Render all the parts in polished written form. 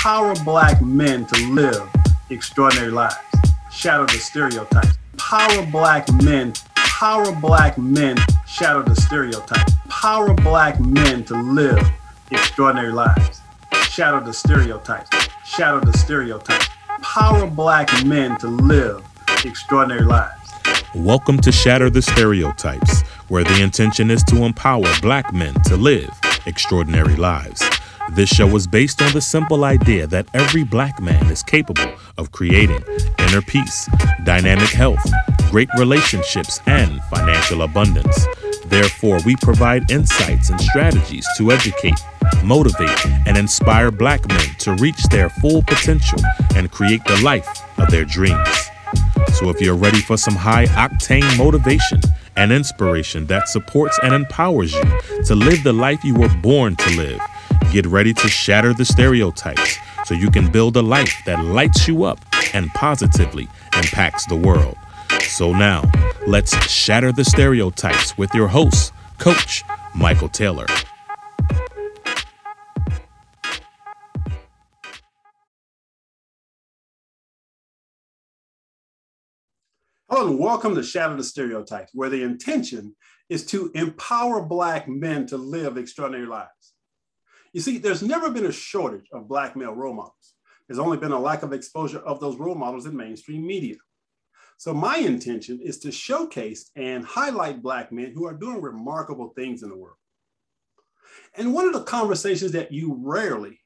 Empower Black men to live extraordinary lives. Shatter the stereotypes. Power Black men. Power Black men. Shatter the stereotypes. Power Black men to live extraordinary lives. Shatter the stereotypes. Shatter the stereotypes. Power Black men to live extraordinary lives. Welcome to Shatter the Stereotypes, where the intention is to empower Black men to live extraordinary lives. This show is based on the simple idea that every Black man is capable of creating inner peace, dynamic health, great relationships, and financial abundance. Therefore, we provide insights and strategies to educate, motivate, and inspire Black men to reach their full potential and create the life of their dreams. So if you're ready for some high-octane motivation and inspiration that supports and empowers you to live the life you were born to live, get ready to shatter the stereotypes so you can build a life that lights you up and positively impacts the world. So now, let's shatter the stereotypes with your host, Coach Michael Taylor. Hello and welcome to Shatter the Stereotypes, where the intention is to empower Black men to live extraordinary lives. You see, there's never been a shortage of Black male role models. There's only been a lack of exposure of those role models in mainstream media. So my intention is to showcase and highlight Black men who are doing remarkable things in the world. And one of the conversations that you rarely,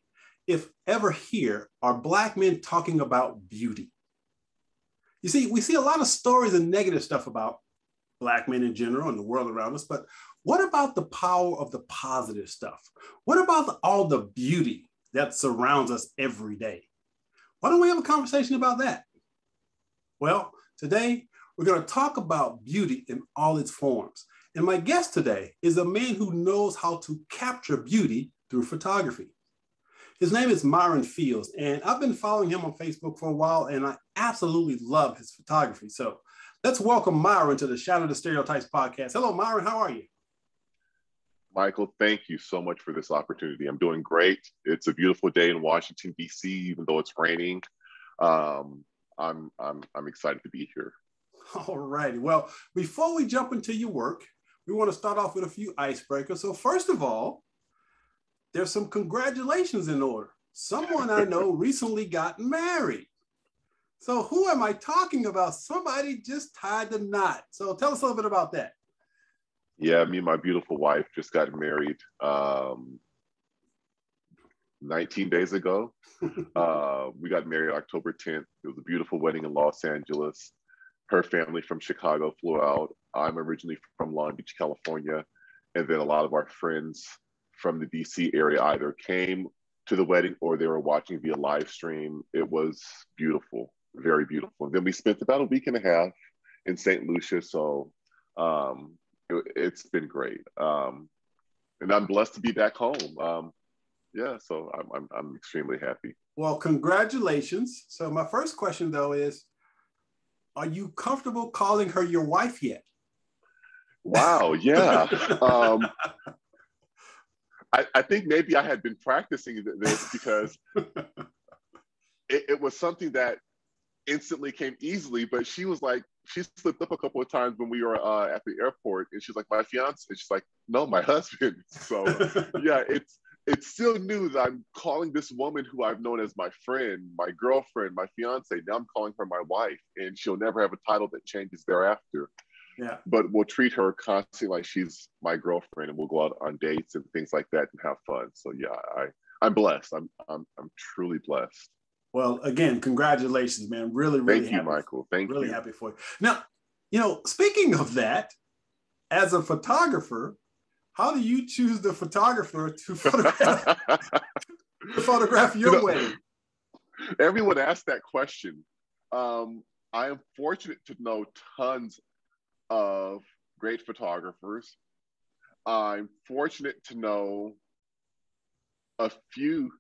if ever, hear are Black men talking about beauty. You see, we see a lot of stories and negative stuff about Black men in general and the world around us, but what about the power of the positive stuff? What about all the beauty that surrounds us every day? Why don't we have a conversation about that? Well, today we're going to talk about beauty in all its forms. And my guest today is a man who knows how to capture beauty through photography. His name is Myron, and I've been following him on Facebook for a while, and I absolutely love his photography. So let's welcome Myron to the Shatter the Stereotypes podcast. Hello, Myron. How are you? Michael, thank you so much for this opportunity. I'm doing great. It's a beautiful day in Washington, D.C., even though it's raining. I'm excited to be here. All righty. Well, before we jump into your work, we want to start off with a few icebreakers. So first of all, there's some congratulations in order. Someone I know recently got married. So who am I talking about? Somebody just tied the knot. So tell us a little bit about that. Yeah, me and my beautiful wife just got married 19 days ago. We got married October 10th. It was a beautiful wedding in Los Angeles. Her family from Chicago flew out. I'm originally from Long Beach, California. And then a lot of our friends from the DC area either came to the wedding or they were watching via live stream. It was beautiful, very beautiful. And then we spent about a week and a half in St. Lucia. So it's been great. And I'm blessed to be back home. So I'm extremely happy. Well, congratulations. So my first question though is, are you comfortable calling her your wife yet? Wow, yeah. I think maybe I had been practicing this because it was something that instantly came easily, but she was like, she slipped up a couple of times when we were at the airport and she's like, my fiance. And she's like, no, my husband. So yeah, it's still new that I'm calling this woman who I've known as my friend, my girlfriend, my fiance. Now I'm calling her my wife, and she'll never have a title that changes thereafter. Yeah. But we'll treat her constantly like she's my girlfriend, and we'll go out on dates and things like that and have fun. So yeah, I'm blessed. I'm truly blessed. Well, again, congratulations, man. Really Thank you, happy. Michael. Thank you. Really happy for you. Now, speaking of that, as a photographer, how do you choose the photographer to photograph your wedding? Everyone asks that question. I am fortunate to know tons of great photographers. I'm fortunate to know a few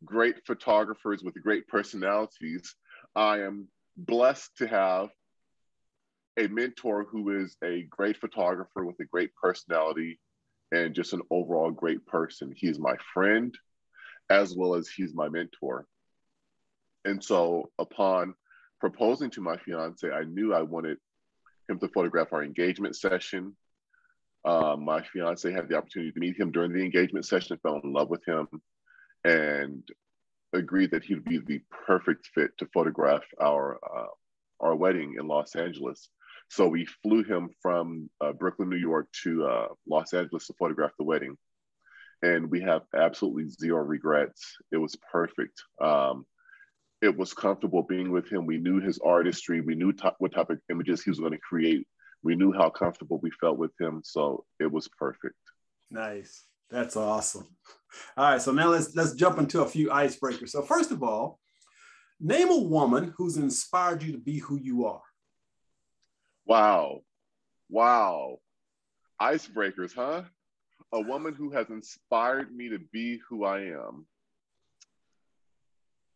great photographers with great personalities. I am blessed to have a mentor who is a great photographer with a great personality and just an overall great person. He's my friend as well as he's my mentor. And so upon proposing to my fiance, I knew I wanted him to photograph our engagement session. My fiance had the opportunity to meet him during the engagement session, fell in love with him, and agreed that he would be the perfect fit to photograph our wedding in Los Angeles. So we flew him from Brooklyn, New York to Los Angeles to photograph the wedding. And we have absolutely zero regrets. It was perfect. It was comfortable being with him. We knew his artistry. We knew what type of images he was going to create. We knew how comfortable we felt with him. So it was perfect. Nice. That's awesome. All right. So now let's jump into a few icebreakers. So first of all, name a woman who's inspired you to be who you are. Wow. Wow. Icebreakers, huh? A woman who has inspired me to be who I am.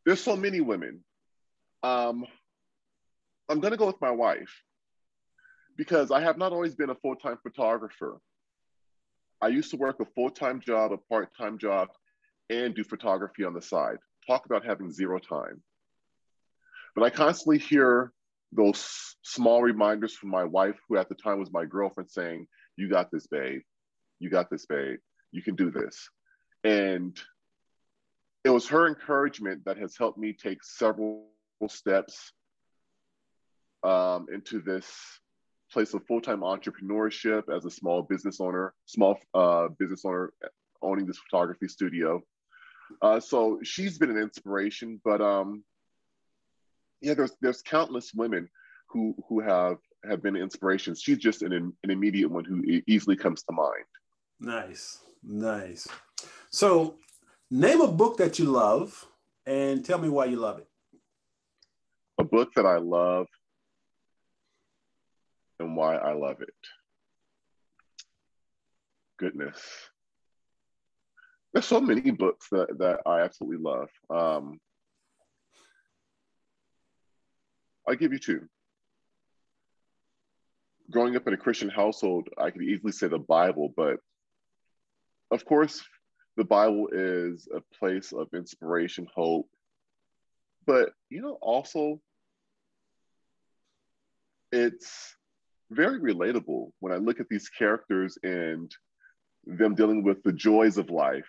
There's so many women. I'm going to go with my wife because I have not always been a full-time photographer. I used to work a full-time job, a part-time job, and do photography on the side. Talk about having zero time. But I constantly hear those small reminders from my wife, who at the time was my girlfriend, saying, "You got this, babe. You got this, babe. You can do this." And it was her encouragement that has helped me take several steps into this place of full-time entrepreneurship as a small business owner owning this photography studio. So she's been an inspiration, but yeah, there's countless women who have been inspirations. She's just an immediate one who easily comes to mind. Nice, nice. So name a book that you love and tell me why you love it. A book that I love and why I love it. Goodness. There's so many books that I absolutely love. I'll give you two. Growing up in a Christian household, I could easily say the Bible, but of course, the Bible is a place of inspiration, hope, but also it's very relatable when I look at these characters and them dealing with the joys of life,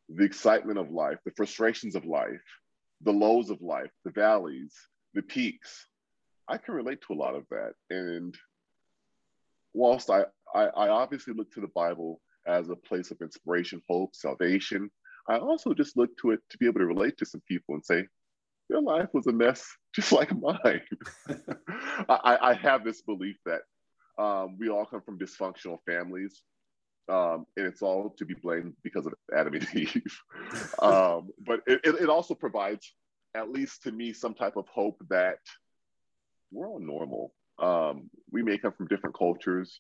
the excitement of life, the frustrations of life, the lows of life, the valleys, the peaks. I can relate to a lot of that. And whilst I obviously look to the Bible as a place of inspiration, hope, salvation, I also just look to it to be able to relate to some people and say, their life was a mess just like mine. I have this belief that we all come from dysfunctional families, and it's all to be blamed because of Adam and Eve. But it also provides, at least to me, some type of hope that we're all normal. We may come from different cultures.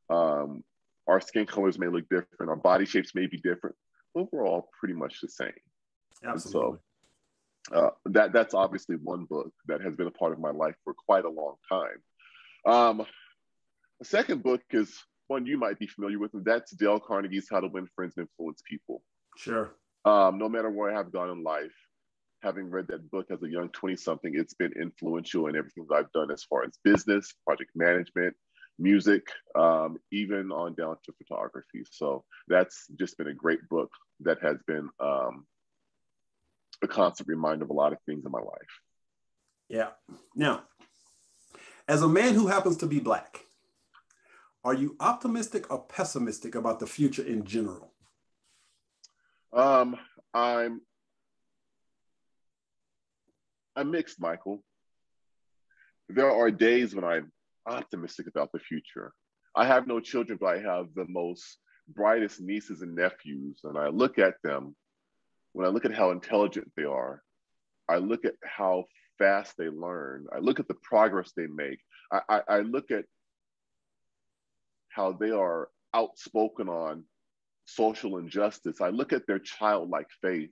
Our skin colors may look different. Our body shapes may be different, but we're all pretty much the same. Absolutely. So that's obviously one book that has been a part of my life for quite a long time. The second book is one you might be familiar with, and that's Dale Carnegie's How to Win Friends and Influence People. Sure. No matter where I have gone in life, having read that book as a young 20-something, it's been influential in everything that I've done as far as business, project management, music, even on down to photography. So that's just been a great book that has been a constant reminder of a lot of things in my life. Yeah. Now, as a man who happens to be Black, are you optimistic or pessimistic about the future in general? I'm mixed, Michael. There are days when I'm optimistic about the future. I have no children, but I have the most brightest nieces and nephews, and I look at them. When I look at how intelligent they are, I look at how fast they learn. I look at the progress they make. I look at how they are outspoken on social injustice. I look at their childlike faith.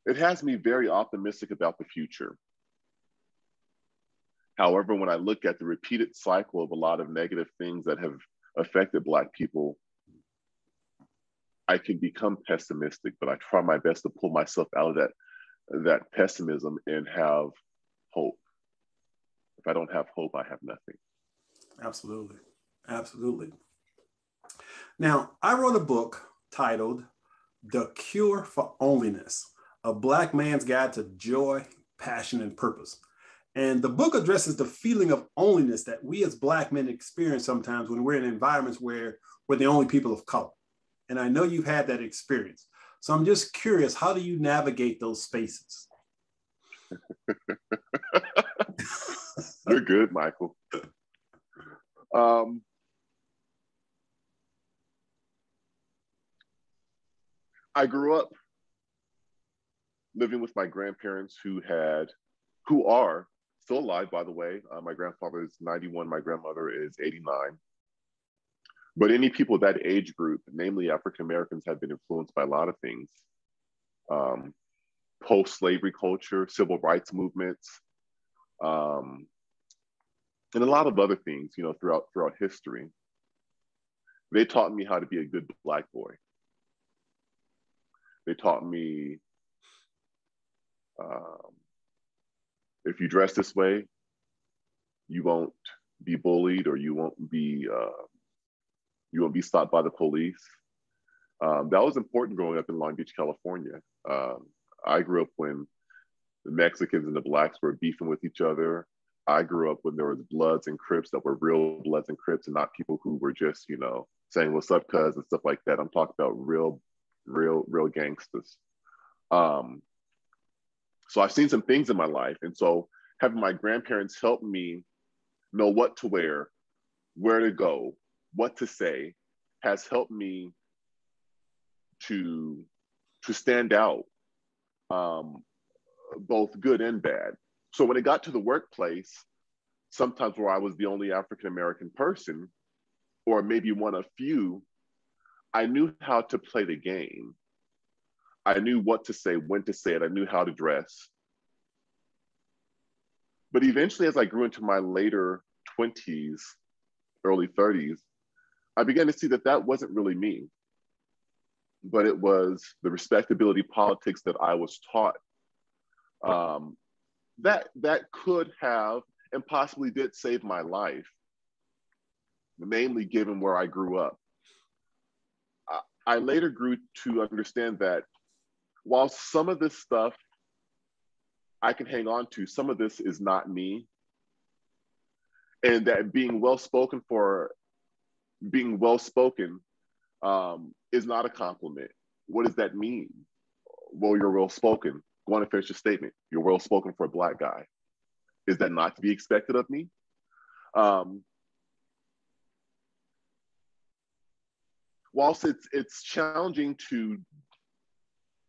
It has me very optimistic about the future. However, when I look at the repeated cycle of a lot of negative things that have affected Black people, I can become pessimistic, but I try my best to pull myself out of that that pessimism and have hope. If I don't have hope, I have nothing. Absolutely. Absolutely. Now, I wrote a book titled The Cure for Onlyness, A Black Man's Guide to Joy, Passion, and Purpose. And the book addresses the feeling of onlyness that we as Black men experience sometimes when we're in environments where we're the only people of color. And I know you've had that experience. So I'm just curious, how do you navigate those spaces? You're good, Michael. I grew up living with my grandparents who are still alive, by the way. My grandfather is 91, my grandmother is 89. But any people that age group, namely African Americans, have been influenced by a lot of things. Post-slavery culture, civil rights movements, and a lot of other things, throughout history. They taught me how to be a good Black boy. They taught me if you dress this way, you won't be bullied, or you won't be stopped by the police. That was important growing up in Long Beach, California. I grew up when the Mexicans and the Blacks were beefing with each other. I grew up when there was Bloods and Crips that were real Bloods and Crips, and not people who were just, saying what's up, cuz, and stuff like that. I'm talking about real gangsters. So I've seen some things in my life. And so having my grandparents help me know what to wear, where to go, what to say, has helped me to stand out, both good and bad. So when it got to the workplace, sometimes where I was the only African-American person, or maybe one of few, I knew how to play the game. I knew what to say, when to say it. I knew how to dress. But eventually, as I grew into my later 20s, early 30s, I began to see that that wasn't really me, but it was the respectability politics that I was taught, that could have and possibly did save my life, mainly given where I grew up. I later grew to understand that while some of this stuff I can hang on to, some of this is not me, and that being well spoken is not a compliment. What does that mean? Well, you're well spoken. Go on and finish your statement. You're well spoken for a Black guy. Is that not to be expected of me? Whilst it's challenging to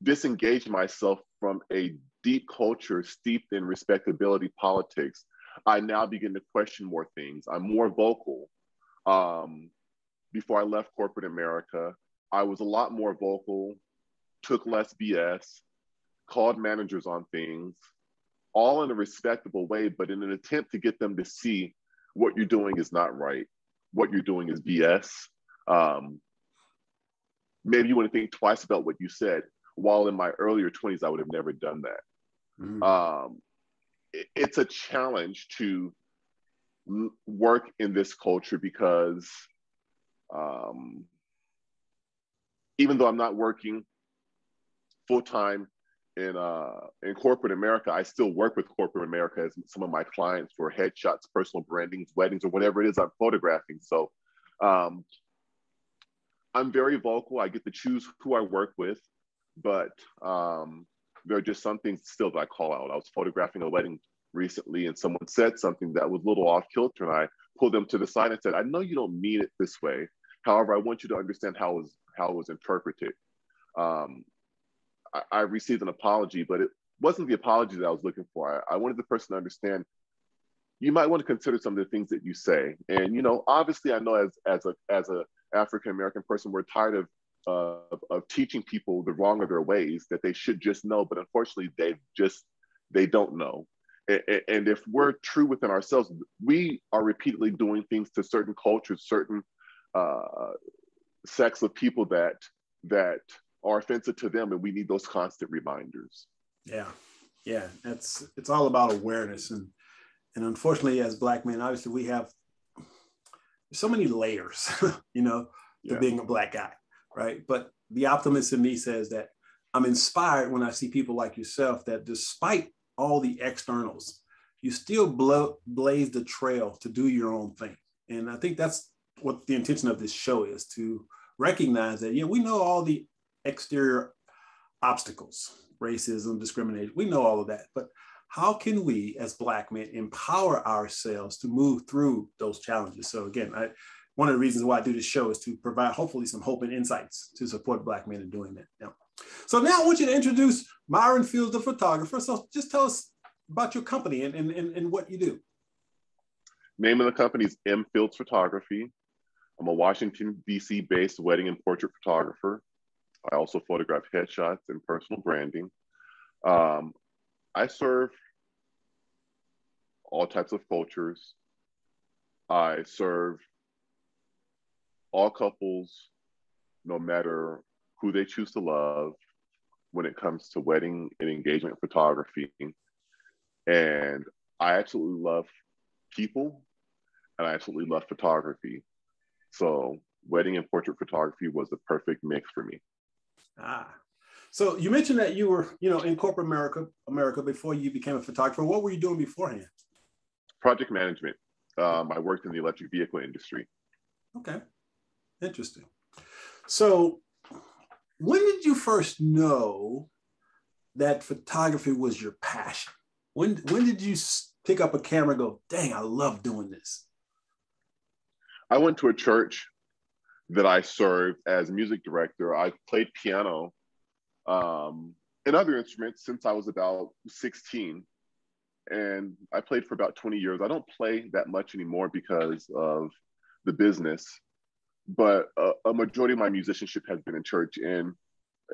disengage myself from a deep culture steeped in respectability politics, I now begin to question more things. I'm more vocal. Before I left corporate America, I was a lot more vocal, took less BS, called managers on things, all in a respectable way, but in an attempt to get them to see what you're doing is not right, what you're doing is BS. Maybe you want to think twice about what you said. While in my earlier 20s, I would have never done that. Mm. It's a challenge to work in this culture because even though I'm not working full-time in corporate America, I still work with corporate America as some of my clients for headshots, personal brandings, weddings, or whatever it is I'm photographing. So I'm very vocal. I get to choose who I work with, but there are just some things still that I call out. I was photographing a wedding recently and someone said something that was a little off kilter, and I pulled them to the side and said, I know you don't mean it this way. However, I want you to understand how it was interpreted. I received an apology, but it wasn't the apology that I was looking for. I wanted the person to understand, you might want to consider some of the things that you say. And, obviously I know as a African-American person, we're tired of teaching people the wrong of their ways, that they should just know, but unfortunately they don't know. And if we're true within ourselves, we are repeatedly doing things to certain cultures, certain sects of people that are offensive to them, and we need those constant reminders. Yeah, yeah. It's all about awareness, and unfortunately, as Black men, obviously we have so many layers, you know, to Yeah. being a Black guy, right? But the optimist in me says that I'm inspired when I see people like yourself that despite all the externals, you still blaze the trail to do your own thing. And I think that's what the intention of this show is, to recognize that, yeah, we know all the exterior obstacles, racism, discrimination, we know all of that. But how can we as Black men empower ourselves to move through those challenges? So again, one of the reasons why I do this show is to provide hopefully some hope and insights to support Black men in doing that. Yeah. So now I want you to introduce Myron Fields, the photographer. So just tell us about your company and what you do. Name of the company is M Fields Photography. I'm a Washington, D.C. based wedding and portrait photographer. I also photograph headshots and personal branding. I serve all types of cultures. I serve all couples, no matter who they choose to love, when it comes to wedding and engagement photography. And I absolutely love people, and I absolutely love photography. So wedding and portrait photography was the perfect mix for me. Ah, so you mentioned that you were, you know, in corporate America before you became a photographer. What were you doing beforehand? Project management. I worked in the electric vehicle industry. Okay, interesting. So when did you first know that photography was your passion? When did you pick up a camera and go, dang, I love doing this? I went to a church that I served as music director. I played piano and other instruments since I was about 16. And I played for about 20 years. I don't play that much anymore because of the business, but a majority of my musicianship has been in church. And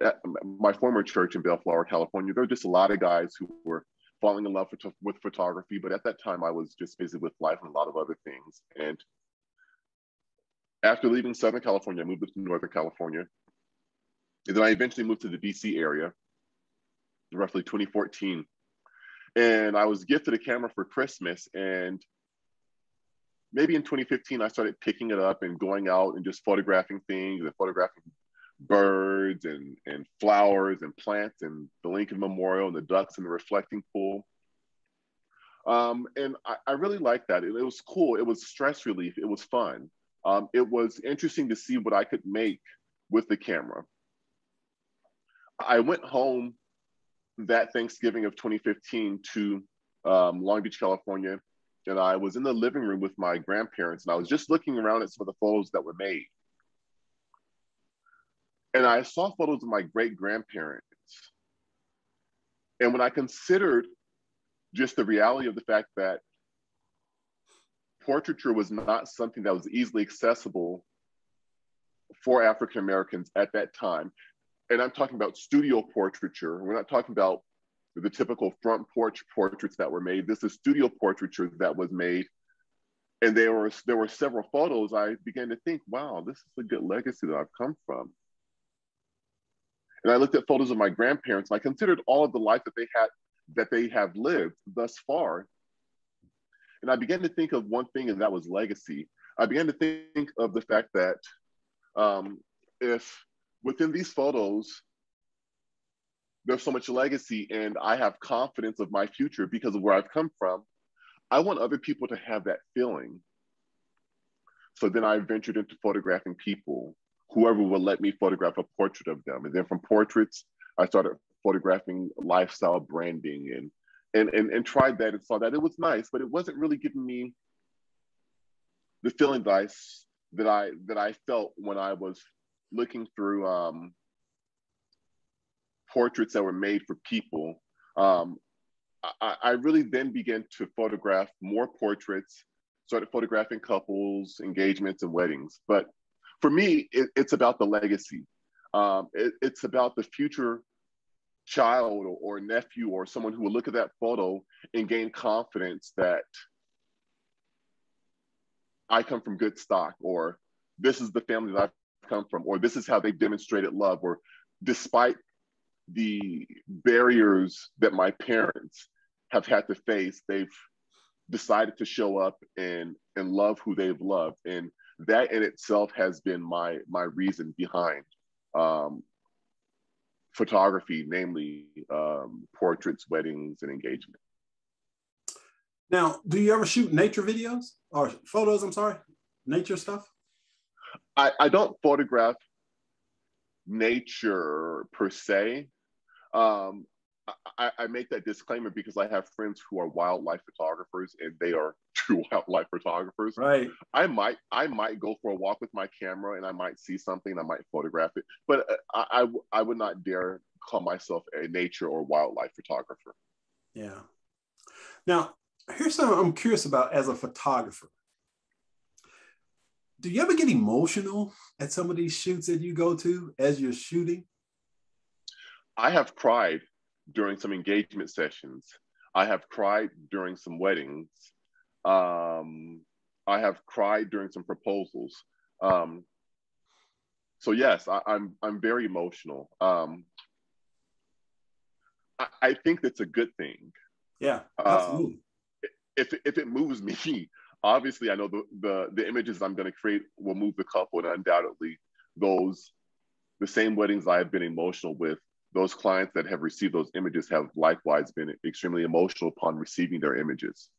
at my former church in Bellflower, California, there were just a lot of guys who were falling in love with photography. But at that time, I was just busy with life and a lot of other things. And after leaving Southern California, I moved to Northern California. And then I eventually moved to the DC area, roughly 2014. And I was gifted a camera for Christmas. And maybe in 2015, I started picking it up and going out and just photographing things and photographing birds and flowers and plants and the Lincoln Memorial and the ducks in the reflecting pool. And I really liked that. It was cool. It was stress relief. It was fun. It was interesting to see what I could make with the camera. I went home that Thanksgiving of 2015 to Long Beach, California, and I was in the living room with my grandparents, and I was just looking around at some of the photos that were made. And I saw photos of my great-grandparents. And when I considered just the reality of the fact that portraiture was not something that was easily accessible for African Americans at that time, and I'm talking about studio portraiture. We're not talking about the typical front porch portraits that were made. This is studio portraiture that was made. And there were several photos. I began to think, wow, this is a good legacy that I've come from. And I looked at photos of my grandparents, and I considered all of the life that they have lived thus far. And I began to think of one thing, and that was legacy. I began to think of the fact that if within these photos, there's so much legacy and I have confidence of my future because of where I've come from, I want other people to have that feeling. So then I ventured into photographing people, whoever would let me photograph a portrait of them. And then from portraits, I started photographing lifestyle branding and tried that and saw that it was nice, but it wasn't really giving me the feeling that I felt when I was looking through portraits that were made for people. I really then began to photograph more portraits, started photographing couples, engagements, and weddings. But for me, it's about the legacy. It's about the future child or nephew or someone who will look at that photo and gain confidence that I come from good stock, or this is the family that I've come from, or this is how they demonstrated love, or despite the barriers that my parents have had to face, they've decided to show up and love who they've loved. And that in itself has been my reason behind photography, namely portraits, weddings, and engagement. Now, do you ever shoot nature videos or photos? I'm sorry, nature stuff? I don't photograph nature per se. I make that disclaimer because I have friends who are wildlife photographers, and they are true wildlife photographers. Right. I might go for a walk with my camera, and I might see something, and I might photograph it. But I would not dare call myself a nature or wildlife photographer. Yeah. Now, here's something I'm curious about as a photographer. Do you ever get emotional at some of these shoots that you go to as you're shooting? I have cried during some engagement sessions. I have cried during some weddings. I have cried during some proposals. So yes, I'm very emotional. I think that's a good thing. Yeah, absolutely. If it moves me, obviously I know the images I'm going to create will move the couple, and undoubtedly the same weddings I've been emotional with, those clients that have received those images have likewise been extremely emotional upon receiving their images.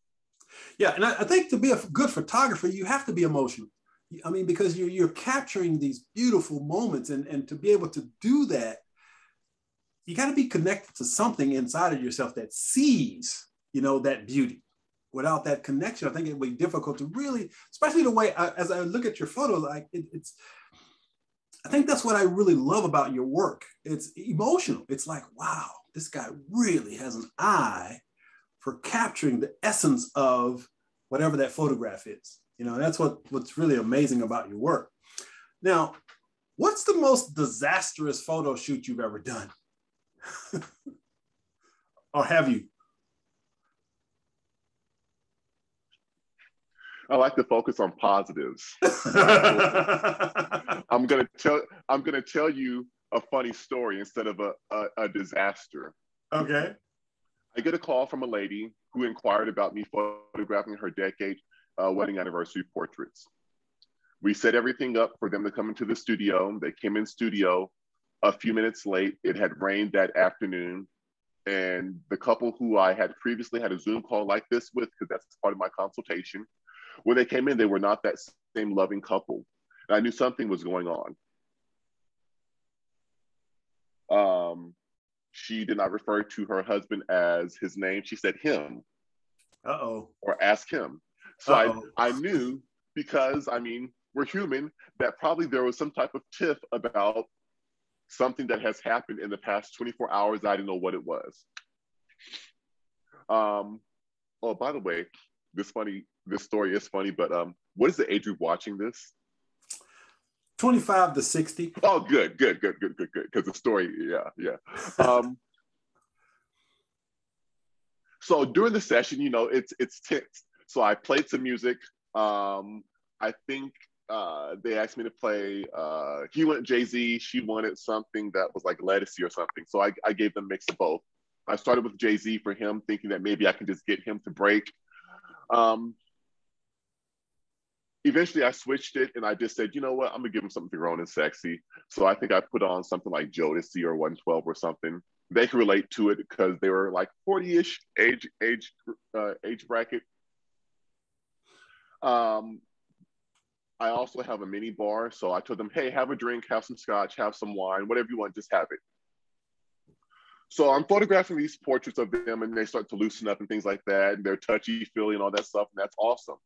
Yeah, and I think to be a good photographer, you have to be emotional. I mean, because you're capturing these beautiful moments, and to be able to do that, you got to be connected to something inside of yourself that sees, that beauty. Without that connection, I think it would be difficult to really, especially the way, as I look at your photos, like I think that's what I really love about your work. It's emotional. It's like, wow, this guy really has an eye for capturing the essence of whatever that photograph is. That's what's really amazing about your work. Now, what's the most disastrous photo shoot you've ever done? Or have you? I like to focus on positives. I'm gonna tell you a funny story instead of a disaster. Okay. I get a call from a lady who inquired about me photographing her decade wedding anniversary portraits. We set everything up for them to come into the studio. They came in studio a few minutes late. It had rained that afternoon. And the couple who I had previously had a Zoom call like this with, because that's part of my consultation, when they came in, they were not that same loving couple. And I knew something was going on. She did not refer to her husband as his name. She said him. Uh-oh. Or ask him. So I knew, because, we're human, that probably there was some type of tiff about something that has happened in the past 24 hours. I didn't know what it was. Oh, by the way, this story is funny, but what is the age group watching this? 25 to 60. Oh, good. Because the story, yeah. So during the session, it's tense. So I played some music. I think they asked me to play, he wanted Jay-Z, she wanted something that was like Legacy or something. So I gave them a mix of both. I started with Jay-Z for him, thinking that maybe I can just get him to break. Eventually I switched it, and I just said, you know what, I'm gonna give him something grown and sexy. So I think I put on something like Jodeci or 112 or something. They can relate to it because they were like 40-ish age bracket. I also have a mini bar, so I told them, hey, have a drink, have some scotch, have some wine, whatever you want, just have it. So I'm photographing these portraits of them, and they start to loosen up and things like that, and they're touchy-feely and all that stuff, and that's awesome.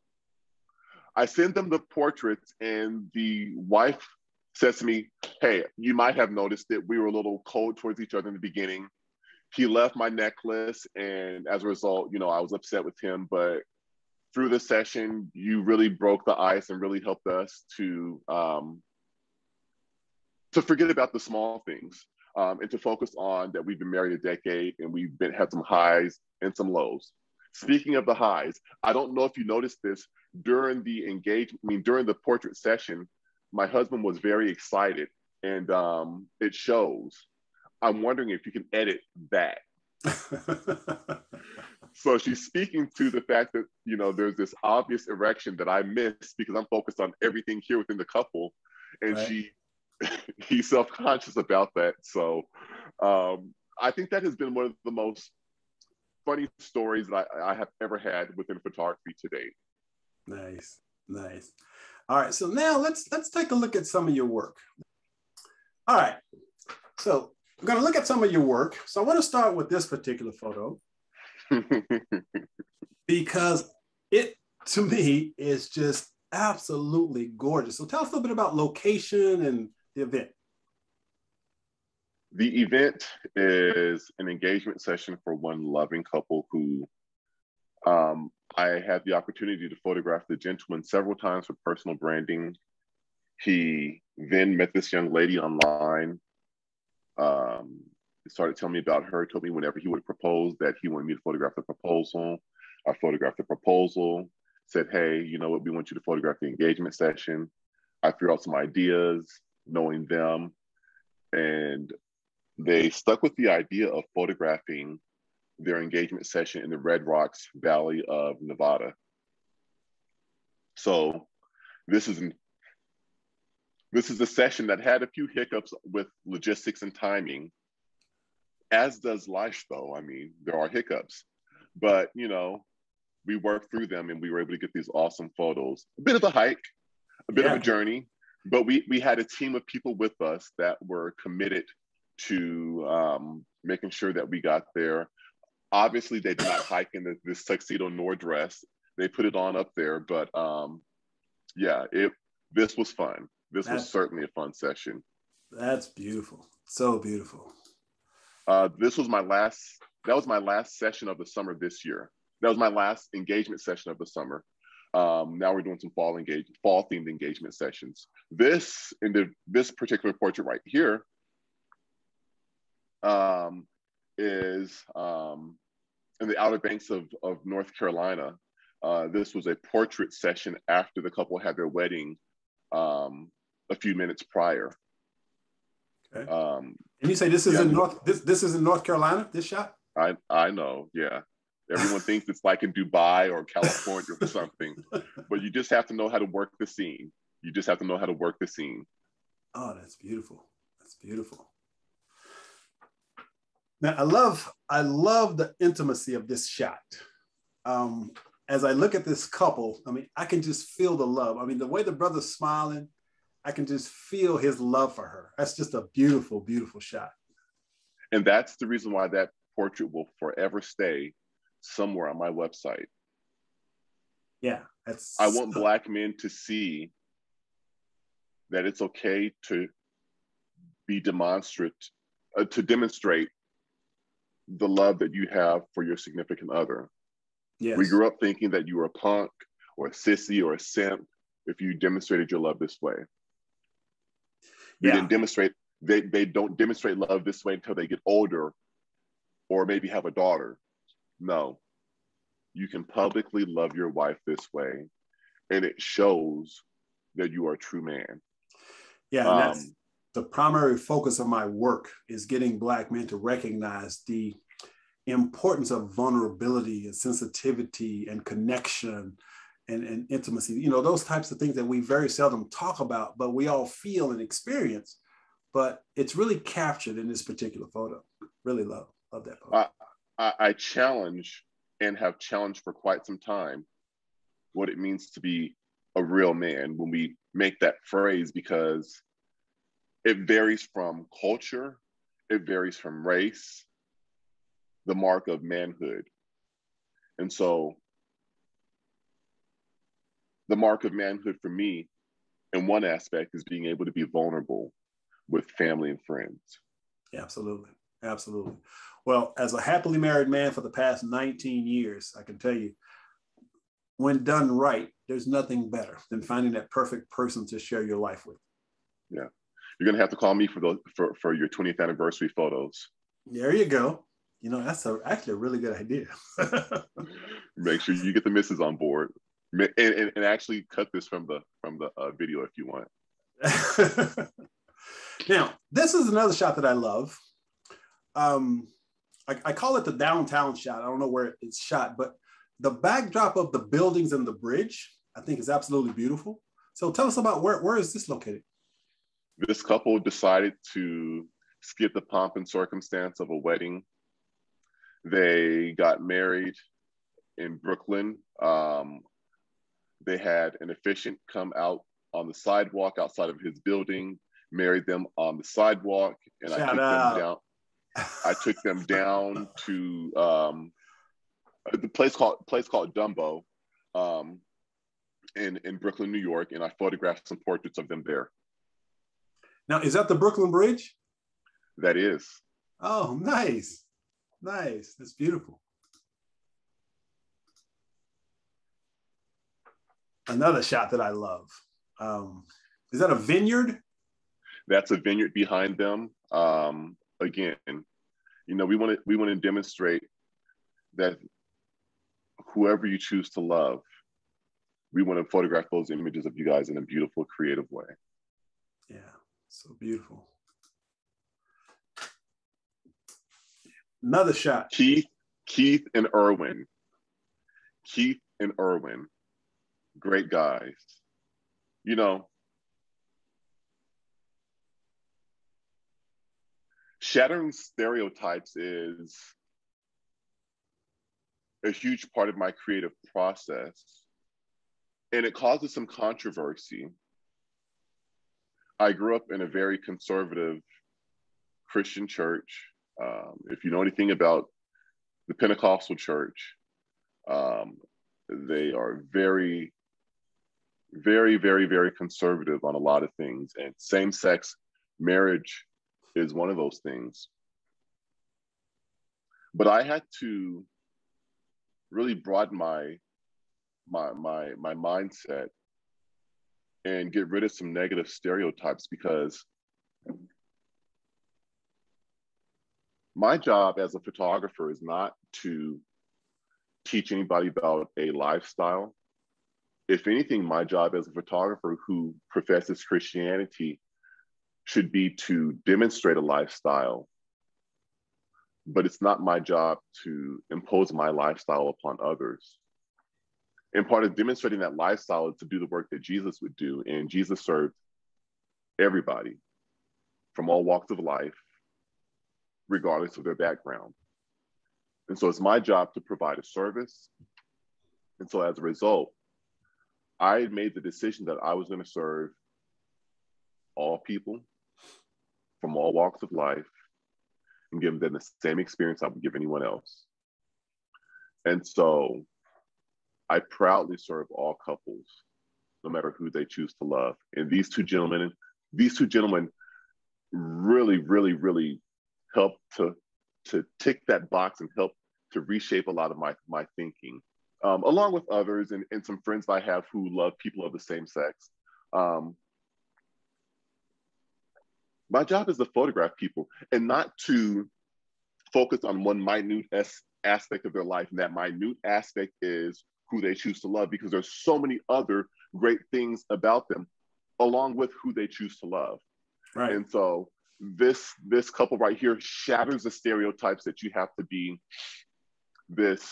I send them the portraits, and the wife says to me, hey, you might have noticed that we were a little cold towards each other in the beginning. He left my necklace, and as a result, I was upset with him, but through the session, you really broke the ice and really helped us to forget about the small things, and to focus on that we've been married a decade, and we've had some highs and some lows. Speaking of the highs, I don't know if you noticed this during during the portrait session, my husband was very excited, and it shows. I'm wondering if you can edit that. So she's speaking to the fact that, you know, there's this obvious erection that I miss because I'm focused on everything here within the couple. And right. he's self-conscious about that. So I think that has been one of the most funny stories that I have ever had within photography to date. Nice, nice. All right, so now let's take a look at some of your work. All right, so I'm going to look at some of your work. So I want to start with this particular photo because it, to me, is just absolutely gorgeous. So tell us a little bit about location and the event. The event is an engagement session for one loving couple who I had the opportunity to photograph the gentleman several times for personal branding. He then met this young lady online. Started telling me about her, told me whenever he would propose that he wanted me to photograph the proposal. I photographed the proposal, said, hey, you know what, we want you to photograph the engagement session. I threw out some ideas, knowing them, and they stuck with the idea of photographing their engagement session in the Red Rocks Valley of Nevada. So this is a session that had a few hiccups with logistics and timing, as does life though. I mean, there are hiccups, but you know, we worked through them and we were able to get these awesome photos. A bit of a hike, a bit of a journey, but we had a team of people with us that were committed to making sure that we got there. Obviously, they did not hike in this tuxedo nor dress. They put it on up there, but yeah, this was fun. This was certainly a fun session. That's beautiful. So beautiful. That was my last session of the summer this year. That was my last engagement session of the summer. Now we're doing some fall themed engagement sessions. This particular portrait right here is in the Outer Banks of North Carolina. This was a portrait session after the couple had their wedding a few minutes prior. Okay. And you say this is in this is in North Carolina, this shot? I know, yeah. Everyone thinks it's like in Dubai or California or something, but you just have to know how to work the scene. You just have to know how to work the scene. Oh, that's beautiful. That's beautiful. Now, I love the intimacy of this shot. As I look at this couple, I mean, I can just feel the love. I mean, the way the brother's smiling, I can just feel his love for her. That's just a beautiful, beautiful shot. And that's the reason why that portrait will forever stay somewhere on my website. Yeah, I want Black men to see that it's okay to be demonstrate, to demonstrate the love that you have for your significant other. Yes. We grew up thinking that you were a punk or a sissy or a simp if you demonstrated your love this way. They didn't demonstrate, they don't demonstrate love this way until they get older or maybe have a daughter. No, you can publicly love your wife this way, and it shows that you are a true man. Yeah, and that's the primary focus of my work, is getting Black men to recognize the importance of vulnerability and sensitivity and connection and intimacy. You know, those types of things that we very seldom talk about, but we all feel and experience. But it's really captured in this particular photo. Really love that photo. I challenge and have challenged for quite some time what it means to be a real man when we make that phrase, because it varies from culture, it varies from race, the mark of manhood. And so the mark of manhood for me, in one aspect, is being able to be vulnerable with family and friends. Absolutely. Absolutely. Well, as a happily married man for the past 19 years, I can tell you, when done right, there's nothing better than finding that perfect person to share your life with. Yeah. You're going to have to call me for your 20th anniversary photos. There you go. You know, that's actually a really good idea. Make sure you get the missus on board, and actually cut this from the video if you want. Now, this is another shot that I love. I call it the downtown shot. I don't know where it's shot, but the backdrop of the buildings and the bridge, I think is absolutely beautiful. So tell us about where is this located? This couple decided to skip the pomp and circumstance of a wedding. They got married in Brooklyn. They had an officiant come out on the sidewalk outside of his building, married them on the sidewalk, and I took them down to the place called Dumbo in Brooklyn, New York, and I photographed some portraits of them there. Now, is that the Brooklyn Bridge? That is. Oh, nice. Nice. That's beautiful. Another shot that I love. Is that a vineyard? That's a vineyard behind them. Again, you know, we want to demonstrate that whoever you choose to love, we want to photograph those images of you guys in a beautiful, creative way. Yeah, so beautiful. Another shot. Keith and Erwin. Keith and Erwin, great guys. You know, shattering stereotypes is a huge part of my creative process, and it causes some controversy. I grew up in a very conservative Christian church. If you know anything about the Pentecostal church, they are very, very, very, very conservative on a lot of things, and same-sex marriage is one of those things. But I had to really broaden my mindset and get rid of some negative stereotypes, because my job as a photographer is not to teach anybody about a lifestyle. If anything, my job as a photographer who professes Christianity should be to demonstrate a lifestyle, but it's not my job to impose my lifestyle upon others. And part of demonstrating that lifestyle is to do the work that Jesus would do. And Jesus served everybody from all walks of life, regardless of their background. And so it's my job to provide a service. And so as a result, I made the decision that I was going to serve all people from all walks of life and give them the same experience I would give anyone else. And so I proudly serve all couples, no matter who they choose to love. And these two gentlemen really, really, really helped to tick that box and help to reshape a lot of my thinking, along with others and some friends I have who love people of the same sex. My job is to photograph people and not to focus on one minute aspect of their life. And that minute aspect is who they choose to love, because there's so many other great things about them, along with who they choose to love. Right. And so this couple right here shatters the stereotypes that you have to be this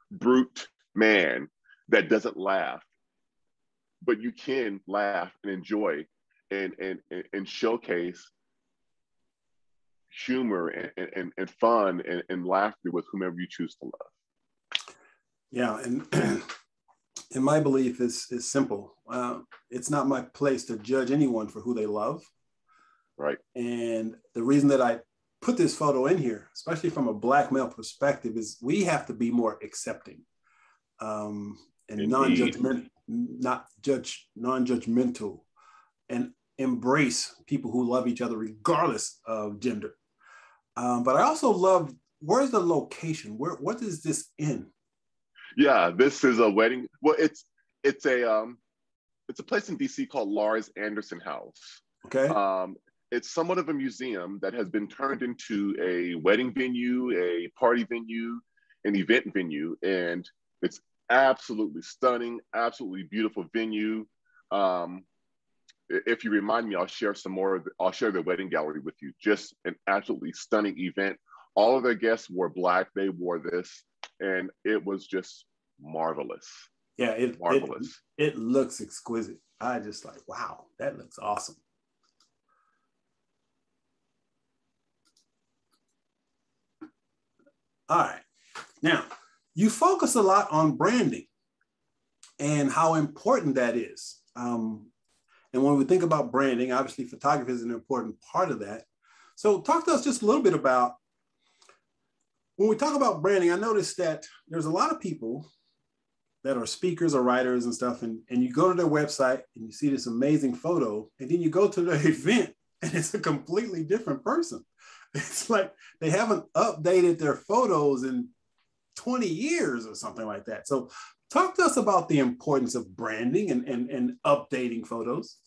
brute man that doesn't laugh, but you can laugh and enjoy and showcase humor and fun and laughter with whomever you choose to love. Yeah, and my belief is simple. It's not my place to judge anyone for who they love. Right. And the reason that I put this photo in here, especially from a Black male perspective, is we have to be more accepting and non-judgmental, and embrace people who love each other regardless of gender. But I also love, where's the location? What is this in? Yeah, this is a wedding. Well, it's a place in DC called Lars Anderson House. Okay. It's somewhat of a museum that has been turned into a wedding venue, a party venue, an event venue, and it's absolutely stunning, absolutely beautiful venue. Um, if you remind me, I'll share some more. I'll share the wedding gallery with you. Just an absolutely stunning event. All of their guests wore black. They wore this, and it was just marvelous. Yeah, Marvelous. it looks exquisite. I just like, wow, that looks awesome. All right. Now, you focus a lot on branding and how important that is. And when we think about branding, obviously photography is an important part of that. So talk to us just a little bit about, when we talk about branding, I noticed that there's a lot of people that are speakers or writers and stuff, and you go to their website and you see this amazing photo, and then you go to their event and it's a completely different person. It's like they haven't updated their photos in 20 years or something like that. So talk to us about the importance of branding and updating photos.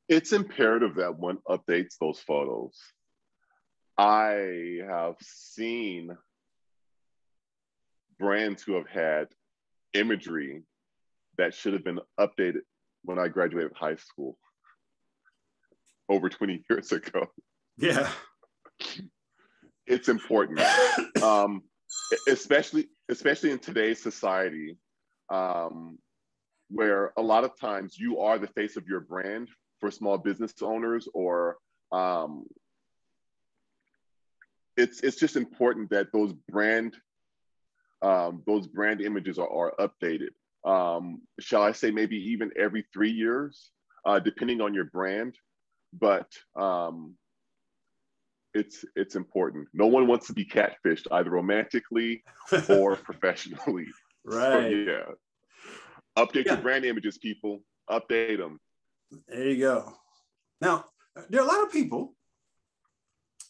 It's imperative that one updates those photos. I have seen brands who have had imagery that should have been updated when I graduated high school over 20 years ago. Yeah. It's important, especially in today's society, where a lot of times you are the face of your brand for small business owners, or it's just important that those brand images are updated. Shall I say maybe even every 3 years, depending on your brand, but it's important. No one wants to be catfished, either romantically or professionally. Right. So, yeah. Update your brand images, people. Update them. There you go. Now, there are a lot of people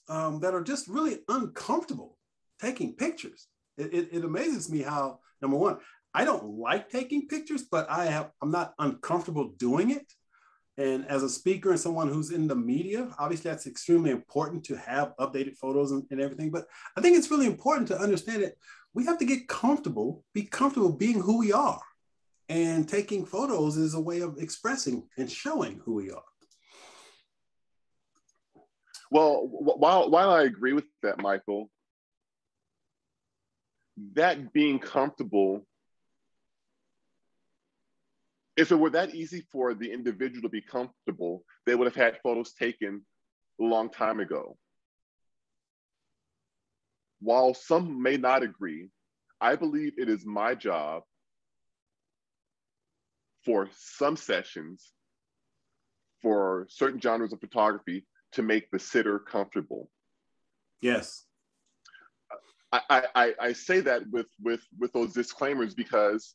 that are just really uncomfortable taking pictures. It amazes me how, number one, I don't like taking pictures, but I'm not uncomfortable doing it. And as a speaker and someone who's in the media, obviously that's extremely important to have updated photos and everything. But I think it's really important to understand that we have to get comfortable, be comfortable being who we are. And taking photos is a way of expressing and showing who we are. Well, while I agree with that, Michael, that being comfortable, if it were that easy for the individual to be comfortable, they would have had photos taken a long time ago. While some may not agree, I believe it is my job for some sessions, for certain genres of photography, to make the sitter comfortable. Yes. I say that with those disclaimers because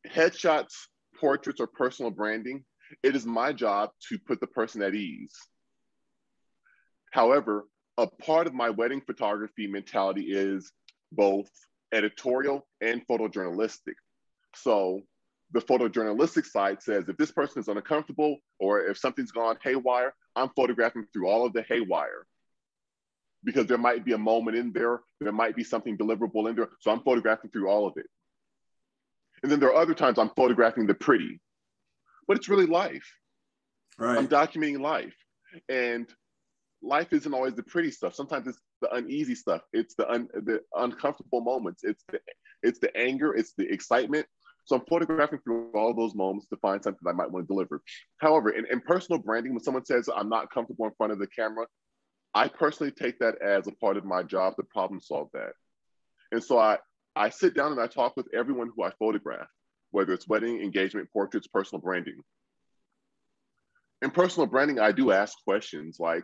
headshots, portraits, or personal branding, it is my job to put the person at ease. However, a part of my wedding photography mentality is both editorial and photojournalistic. So the photojournalistic side says if this person is uncomfortable or if something's gone haywire, I'm photographing through all of the haywire. Because there might be a moment in there, there might be something deliverable in there, so I'm photographing through all of it. And then there are other times I'm photographing the pretty, but it's really life. Right. I'm documenting life. And life isn't always the pretty stuff. Sometimes it's the uneasy stuff. It's the uncomfortable moments. It's the anger, it's the excitement. So I'm photographing through all those moments to find something I might want to deliver. However, in personal branding, when someone says I'm not comfortable in front of the camera, I personally take that as a part of my job to problem solve that. And so I sit down and I talk with everyone who I photograph, whether it's wedding, engagement, portraits, personal branding. In personal branding, I do ask questions like,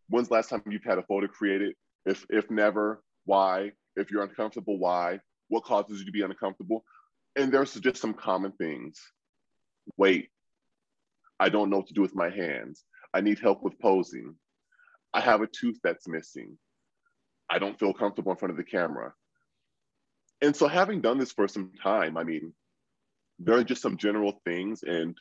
when's the last time you've had a photo created? If never, why? If you're uncomfortable, why? What causes you to be uncomfortable? And there's just some common things. Wait, I don't know what to do with my hands. I need help with posing. I have a tooth that's missing. I don't feel comfortable in front of the camera. And so having done this for some time, I mean, there are just some general things, and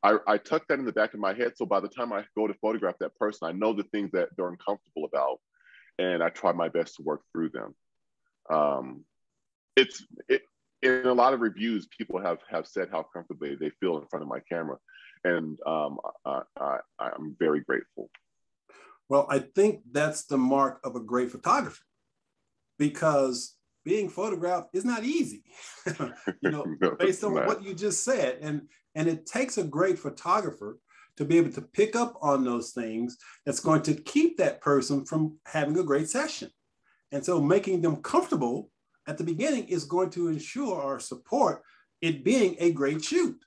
I tuck that in the back of my head. So by the time I go to photograph that person, I know the things that they're uncomfortable about, and I try my best to work through them. It's it, in a lot of reviews, people have said how comfortable they feel in front of my camera, and I'm very grateful. Well, I think that's the mark of a great photographer, because being photographed is not easy, No, based on not. what you just said. And it takes a great photographer to be able to pick up on those things that's going to keep that person from having a great session. And so making them comfortable at the beginning is going to ensure or support it being a great shoot.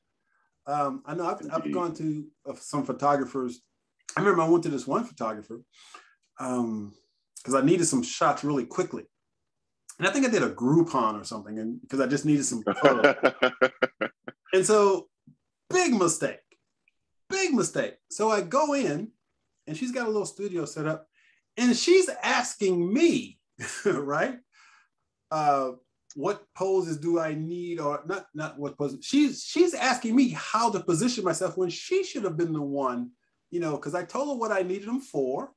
I know I've gone to some photographers. I remember I went to this one photographer because I needed some shots really quickly. And I think I did a Groupon or something, and because I just needed some photos. And so big mistake. So I go in, and she's got a little studio set up, and she's asking me, right? What poses do I need, or not what poses. She's asking me how to position myself when she should have been the one, because I told her what I needed them for.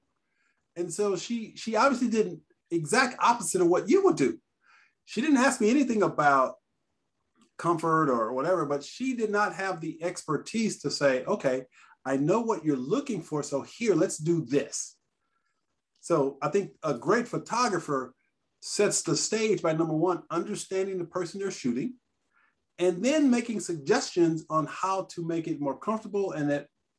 And so she obviously did exact opposite of what you would do. She didn't ask me anything about comfort or whatever, but she did not have the expertise to say, okay, I know what you're looking for, so here, let's do this. So I think a great photographer sets the stage by, number one, understanding the person they're shooting, and then making suggestions on how to make it more comfortable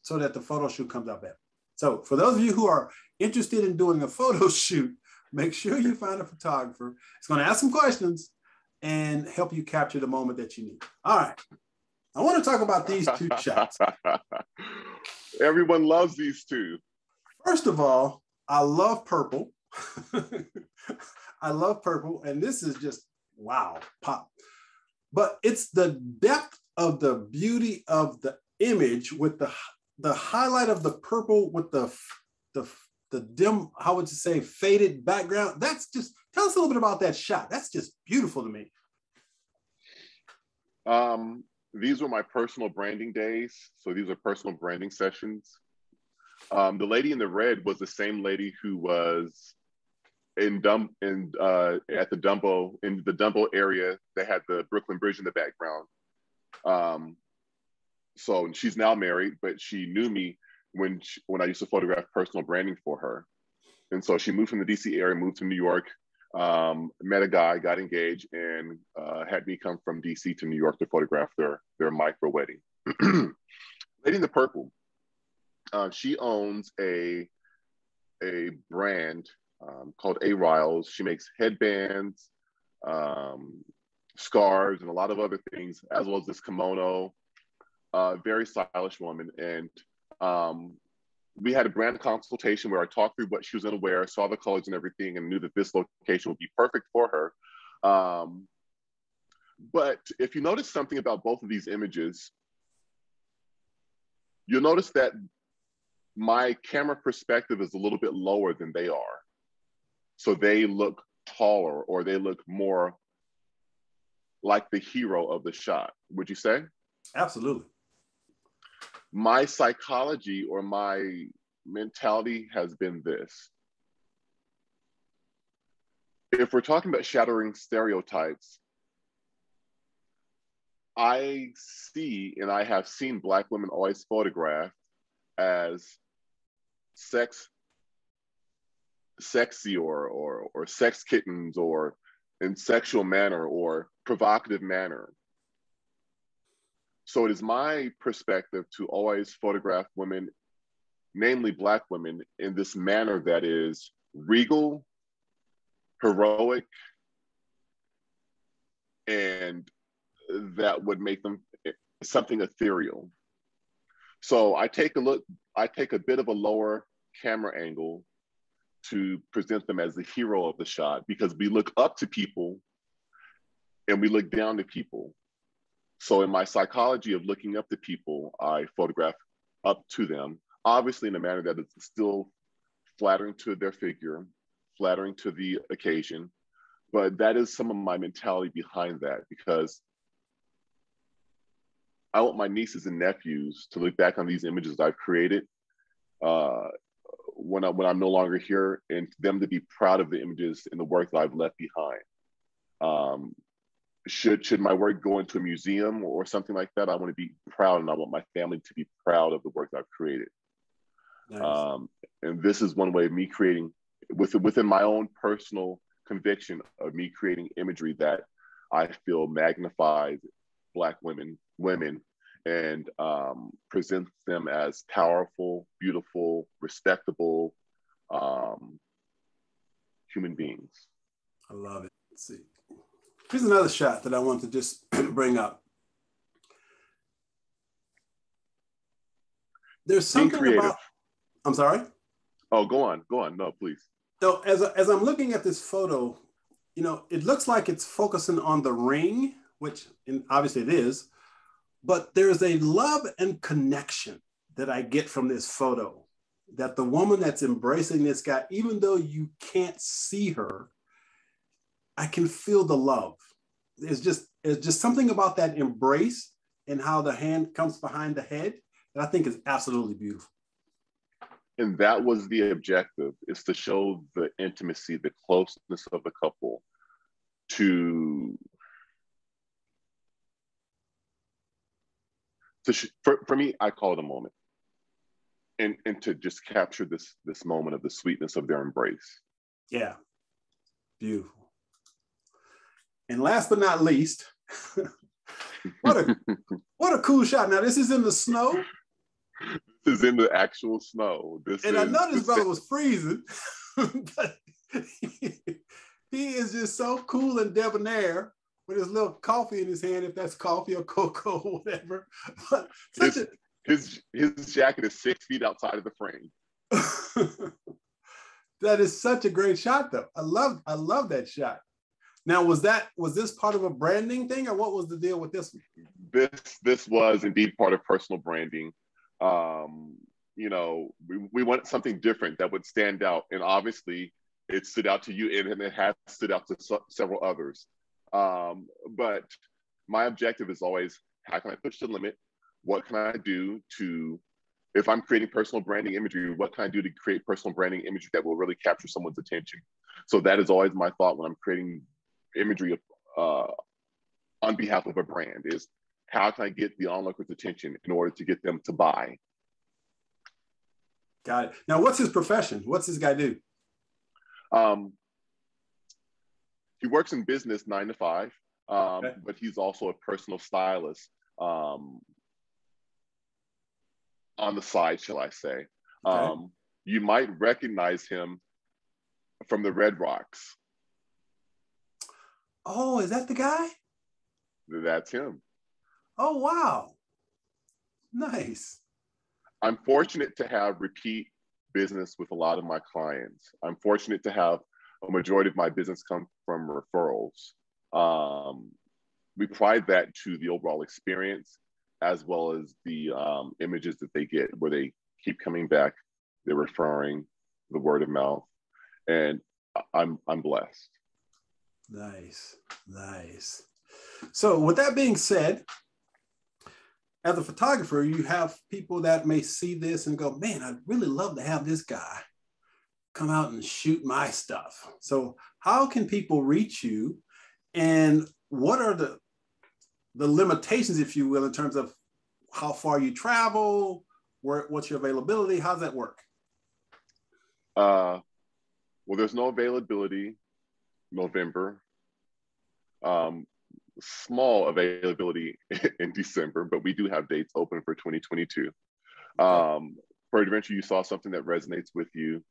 so that the photo shoot comes out better. So for those of you who are interested in doing a photo shoot, make sure you find a photographer. It's going to ask some questions and help you capture the moment that you need. All right. I want to talk about these two shots. Everyone loves these two. First of all, I love purple. I love purple. And this is just, wow, pop. But it's the depth of the beauty of the image with the highlight of the purple with the dim, how would you say, faded background. That's just, tell us a little bit about that shot. That's just beautiful to me. These were my personal branding days. So these are personal branding sessions. The lady in the red was the same lady who was at the Dumbo area. They had the Brooklyn Bridge in the background. So she's now married, but she knew me when I used to photograph personal branding for her. And so she moved from the DC area, moved to New York, met a guy, got engaged, and had me come from DC to New York to photograph their micro wedding. Lady in the purple, she owns a brand called A. Riles. She makes headbands, scarves, and a lot of other things, as well as this kimono. Very stylish woman. And we had a brand consultation where I talked through what she was going to wear, saw the colors and everything, and knew that this location would be perfect for her. But if you notice something about both of these images, you'll notice that my camera perspective is a little bit lower than they are. So they look taller, or they look more like the hero of the shot, would you say? Absolutely. My psychology or my mentality has been this. If we're talking about shattering stereotypes, I see, and I have seen Black women always photographed as sexy or sex kittens, or in sexual manner or provocative manner. So it is my perspective to always photograph women, namely Black women, in this manner that is regal, heroic, and that would make them something ethereal. So I take a bit of a lower camera angle to present them as the hero of the shot, because we look up to people and we look down to people. So in my psychology of looking up to people, I photograph up to them, obviously in a manner that is still flattering to their figure, flattering to the occasion. But that is some of my mentality behind that, because I want my nieces and nephews to look back on these images I've created when I'm no longer here, and them to be proud of the images and the work that I've left behind. Um, should my work go into a museum or something like that, I want to be proud, and I want my family to be proud of the work that I've created. Nice. And this is one way of me creating within my own personal conviction of me creating imagery that I feel magnifies Black women, and presents them as powerful, beautiful, respectable human beings. I love it. Let's see. Here's another shot that I want to just bring up. There's something about, I'm sorry? Oh, go on. No, please. So as I'm looking at this photo, you know, it looks like it's focusing on the ring, which obviously it is, but there's a love and connection that I get from this photo, that the woman that's embracing this guy, even though you can't see her, I can feel the love. It's just something about that embrace and how the hand comes behind the head that I think is absolutely beautiful. And that was the objective, is to show the intimacy, the closeness of the couple for me, I call it a moment. And to just capture this moment of the sweetness of their embrace. Yeah, beautiful. And last but not least, what a cool shot. Now this is in the snow. This is in the actual snow. I know this brother was freezing, but he is just so cool and debonair with his little coffee in his hand, if that's coffee or cocoa or whatever. But his jacket is 6 feet outside of the frame. That is such a great shot, though. I love that shot. Now, was this part of a branding thing, or what was the deal with this one? This was indeed part of personal branding. You know, we wanted something different that would stand out, and obviously it stood out to you, and it has stood out to several others. But my objective is always, how can I push the limit? What can I do if I'm creating personal branding imagery, what can I do to create personal branding imagery that will really capture someone's attention? So that is always my thought when I'm creating imagery on behalf of a brand, is how can I get the onlooker's attention in order to get them to buy? Got it. Now, what's his profession? What's this guy do? He works in business 9 to 5, Okay. but he's also a personal stylist on the side, shall I say. Okay. You might recognize him from the Red Rocks. Oh, is that the guy? That's him. Oh, wow. Nice. I'm fortunate to have repeat business with a lot of my clients. I'm fortunate to have a majority of my business come from referrals. We pride that to the overall experience, as well as the images that they get, where they keep coming back, they're referring, the word of mouth, and I'm blessed. Nice. So with that being said, as a photographer, you have people that may see this and go, man, I'd really love to have this guy come out and shoot my stuff. So how can people reach you, and what are the limitations, if you will, in terms of how far you travel, what's your availability? How's that work? Well, there's no availability November. Small availability in December, but we do have dates open for 2022. For adventure, you saw something that resonates with you,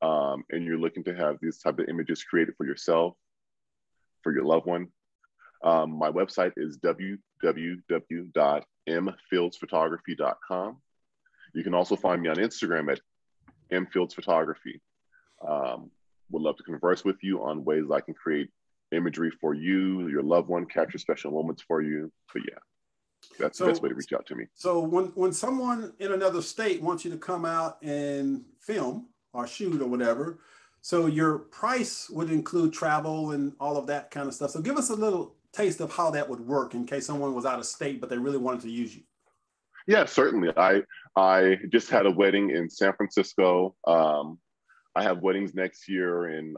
and you're looking to have these type of images created for yourself, for your loved one. My website is www.mfieldsphotography.com. You can also find me on Instagram at mfieldsphotography. Would love to converse with you on ways I can create imagery for you, your loved one, capture special moments for you. But yeah, that's the best way to reach out to me. So when someone in another state wants you to come out and film or shoot or whatever, so your price would include travel and all of that kind of stuff. So give us a little taste of how that would work in case someone was out of state, but they really wanted to use you. Yeah, certainly. I just had a wedding in San Francisco I have weddings next year in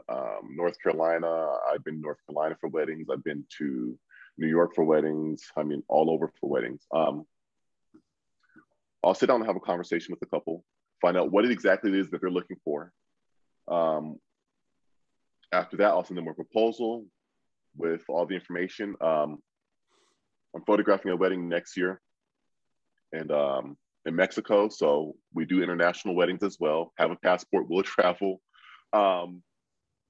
North Carolina. I've been to North Carolina for weddings. I've been to New York for weddings. I mean, all over for weddings. I'll sit down and have a conversation with the couple, find out what exactly it is that they're looking for. After that, I'll send them a proposal with all the information. I'm photographing a wedding next year, and in Mexico. So we do international weddings as well. Have a passport, will travel.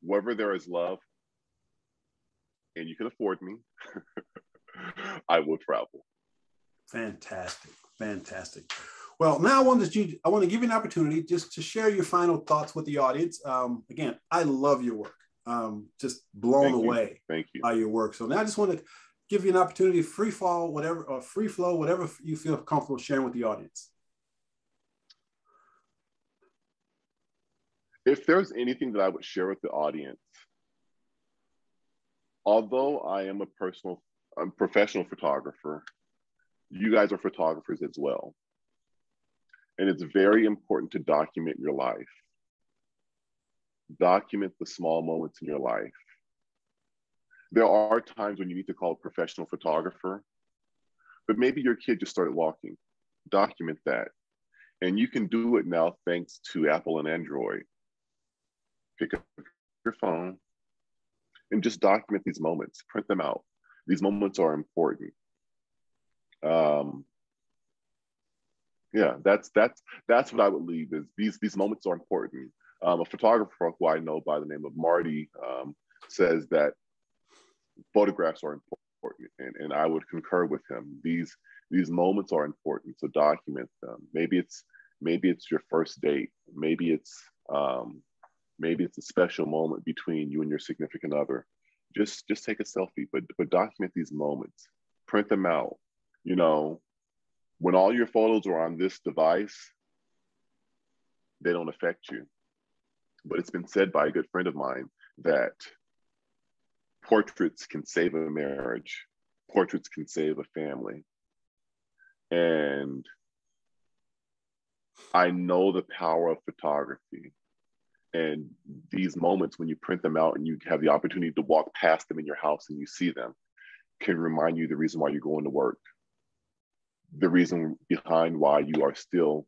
Wherever there is love and you can afford me, I will travel. Fantastic. Fantastic. Well, now I want to give you an opportunity just to share your final thoughts with the audience. Again, I love your work. Just blown away by your work. So now I just want to give you an opportunity, free flow, whatever you feel comfortable sharing with the audience. If there's anything that I would share with the audience, although I am a professional photographer, you guys are photographers as well. And it's very important to document your life. Document the small moments in your life. There are times when you need to call a professional photographer, but maybe your kid just started walking. Document that. And you can do it now thanks to Apple and Android. Pick up your phone and just document these moments, print them out. These moments are important. Yeah, that's what I would leave is these moments are important. A photographer who I know by the name of Marty says that photographs are important, and I would concur with him. These moments are important, so document them. Maybe it's your first date. Maybe it's a special moment between you and your significant other. Just take a selfie, but document these moments. Print them out. You know, when all your photos are on this device, they don't affect you. But it's been said by a good friend of mine that portraits can save a marriage. Portraits can save a family. And I know the power of photography. And these moments, when you print them out and you have the opportunity to walk past them in your house and you see them, can remind you the reason why you're going to work. The reason behind why you are still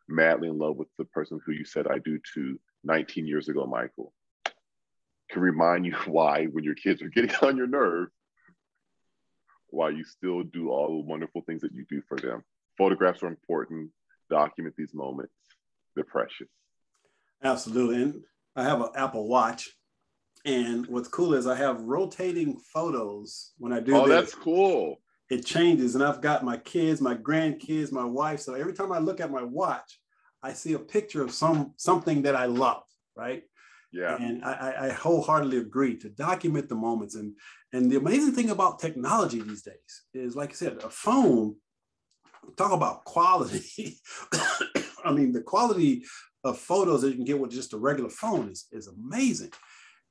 madly in love with the person who you said I do to 19 years ago, Michael. Can remind you why, when your kids are getting on your nerve, why you still do all the wonderful things that you do for them. Photographs are important. Document these moments. They're precious. Absolutely. And I have an Apple Watch. And what's cool is I have rotating photos when I do this. Oh, that's cool. It changes. And I've got my kids, my grandkids, my wife. So every time I look at my watch, I see a picture of something that I love, right? Yeah. And I wholeheartedly agree to document the moments. And the amazing thing about technology these days is, like I said, a phone, talk about quality. I mean, the quality of photos that you can get with just a regular phone is amazing.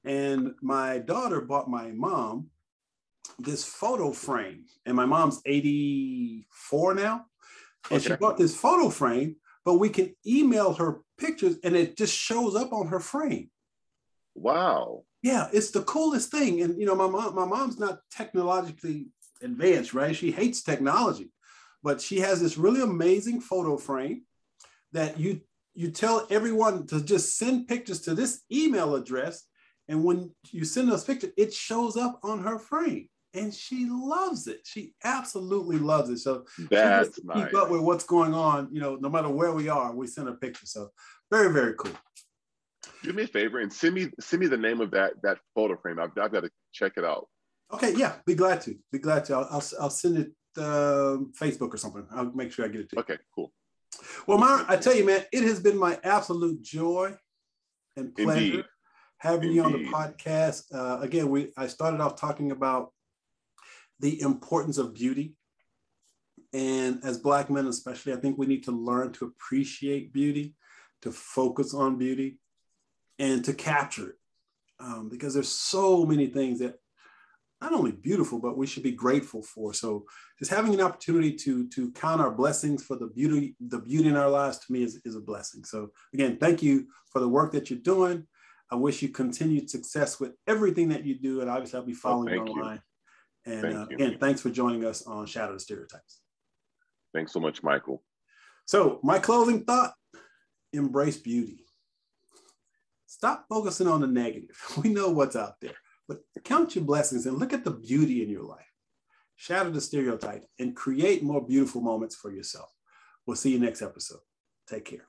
And my daughter bought my mom this photo frame, and my mom's 84 now. And she bought this photo frame, but we can email her pictures and it just shows up on her frame. Wow. Yeah, it's the coolest thing. And, you know, my mom's not technologically advanced, right? She hates technology, but she has this really amazing photo frame that you tell everyone to just send pictures to this email address. And when you send us pictures, it shows up on her frame. And she loves it. She absolutely loves it. So that's she nice. Keep up with what's going on, you know, no matter where we are, we send a picture. So very, very cool. Do me a favor and send me the name of that photo frame. I've got to check it out. Okay, yeah, be glad to. I'll send it Facebook or something. I'll make sure I get it to you. Okay, cool. Well, Myron, I tell you, man, it has been my absolute joy and pleasure having you on the podcast. Again, I started off talking about the importance of beauty. And as Black men, especially, I think we need to learn to appreciate beauty, to focus on beauty, and to capture it. Because there's so many things that not only beautiful, but we should be grateful for. So just having an opportunity to count our blessings for the beauty in our lives, to me is a blessing. So again, thank you for the work that you're doing. I wish you continued success with everything that you do. And obviously I'll be following you online. And again, thanks for joining us on Shadow the Stereotypes. Thanks so much, Michael. So my closing thought, embrace beauty. Stop focusing on the negative. We know what's out there, but count your blessings and look at the beauty in your life. Shatter the stereotype and create more beautiful moments for yourself. We'll see you next episode. Take care.